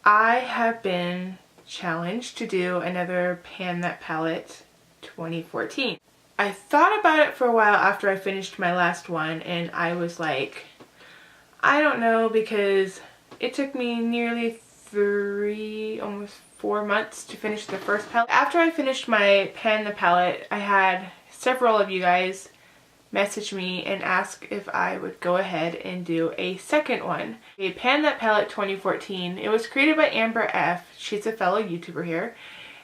I have been challenged to do another Pan That Palette 2014. I thought about it for a while after I finished my last one, and I was like, I don't know, because it took me nearly almost 4 months to finish the first palette. After I finished my Pan the Palette, I had several of you guys message me and ask if I would go ahead and do a second one. A Pan That Palette 2014. It was created by Amber F. She's a fellow YouTuber here.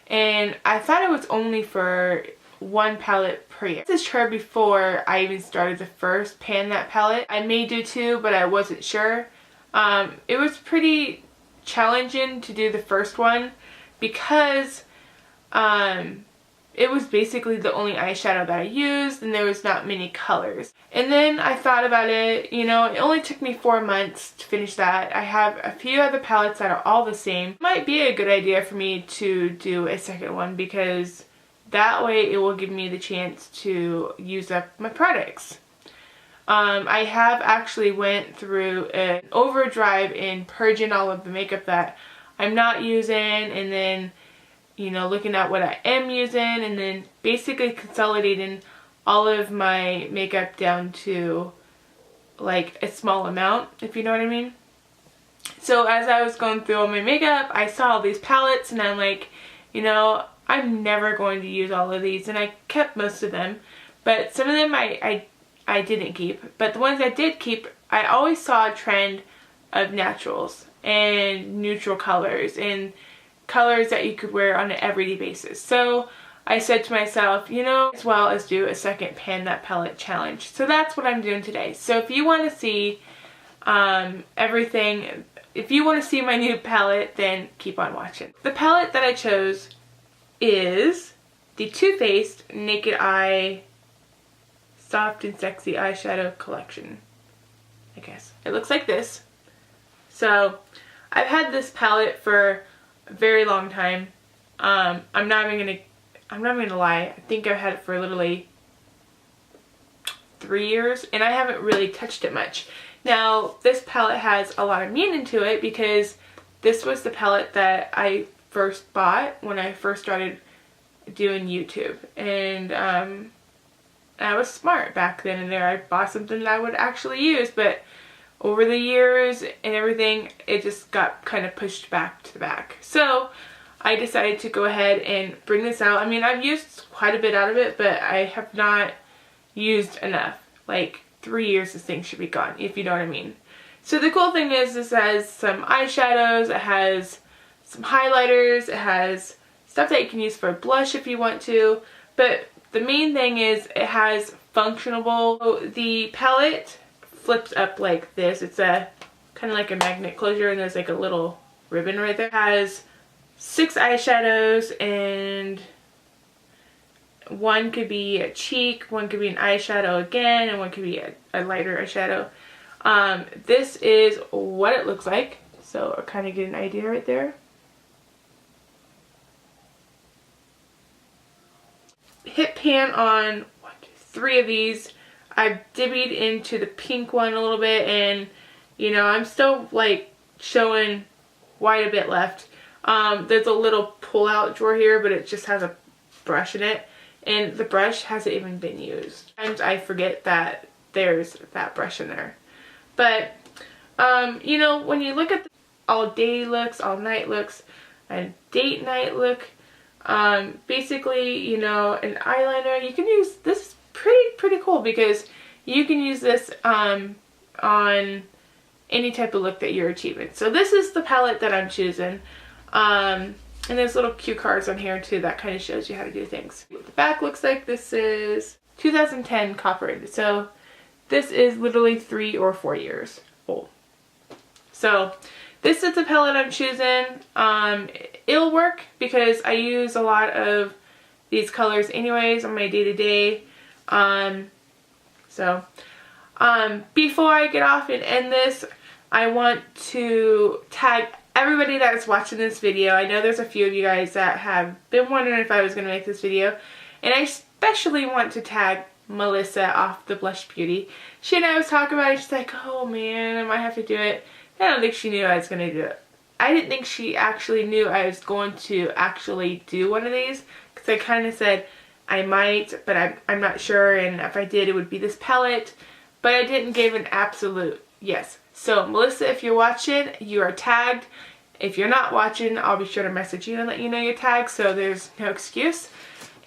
And I thought it was only for one palette per year. This is her before I even started the first Pan That Palette. I may do two, but I wasn't sure. It was pretty challenging to do the first one because it was basically the only eyeshadow that I used, and there was not many colors. And then I thought about it, you know, it only took me 4 months to finish that. I have a few other palettes that are all the same. It might be a good idea for me to do a second one because that way it will give me the chance to use up my products. I have actually went through an overdrive in purging all of the makeup that I'm not using, and then, you know, looking at what I am using, and then basically consolidating all of my makeup down to like a small amount, if you know what I mean. So as I was going through all my makeup, I saw all these palettes, and I'm like, you know, I'm never going to use all of these, and I kept most of them, but some of them I didn't keep. But the ones I did keep, I always saw a trend of naturals and neutral colors and colors that you could wear on an everyday basis. So I said to myself, you know, as well as do a second Pan That Palette challenge. So that's what I'm doing today. So if you want to see everything, if you want to see my new palette, then keep on watching. The palette that I chose is the Too Faced Naked Eye Soft and Sexy Eyeshadow Collection, I guess. It looks like this. So I've had this palette for a very long time. I'm not even gonna lie. I think I've had it for literally 3 years, and I haven't really touched it much. Now this palette has a lot of meaning to it because this was the palette that I first bought when I first started doing YouTube, and I was smart back then and there. I bought something that I would actually use, but over the years and everything, it just got kind of pushed back to the back. So I decided to go ahead and bring this out. I mean, I've used quite a bit out of it, but I have not used enough. Like 3 years, this thing should be gone, if you know what I mean. So the cool thing is this has some eyeshadows, it has some highlighters, it has stuff that you can use for blush if you want to, but the main thing is it has functional. So the palette flips up like this. It's a kind of like a magnet closure, and there's like a little ribbon right there. It has 6 eyeshadows, and one could be a cheek, one could be an eyeshadow again, and one could be a lighter eyeshadow. This is what it looks like, so I kind of get an idea right there. Hit pan on 3 of these. I've divvied into the pink one a little bit, and you know, I'm still like showing quite a bit left. There's a little pull out drawer here, but it just has a brush in it, and the brush hasn't even been used. Sometimes I forget that there's that brush in there. But you know, when you look at the all day looks, all night looks, and date night look, basically, you know, an eyeliner, you can use this. Is pretty cool because you can use this on any type of look that you're achieving. So this is the palette that I'm choosing, and there's little cue cards on here too that kind of shows you how to do things. What the back looks like, this is 2010 copper, so this is literally 3 or 4 years old. So this is the palette I'm choosing. It'll work because I use a lot of these colors anyways on my day-to-day. Before I get off and end this, I want to tag everybody that is watching this video. I know there's a few of you guys that have been wondering if I was going to make this video, and I especially want to tag Melissa off the Blush Beauty. She and I was talking about it. She's like, oh man, I might have to do it. I don't think she knew I was going to do it. I didn't think she actually knew I was going to actually do one of these, because I kind of said I might, but I'm not sure, and if I did, it would be this palette. But I didn't give an absolute yes. So Melissa, if you're watching, you are tagged. If you're not watching, I'll be sure to message you and let you know you're tagged, so there's no excuse.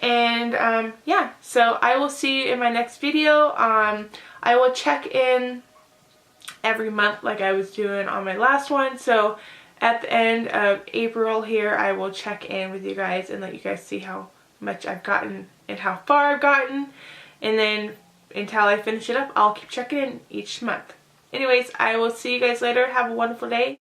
And yeah, so I will see you in my next video. I will check in every month like I was doing on my last one. So at the end of April here, I will check in with you guys and let you guys see how much I've gotten and how far I've gotten. And then until I finish it up, I'll keep checking in each month. Anyways, I will see you guys later. Have a wonderful day.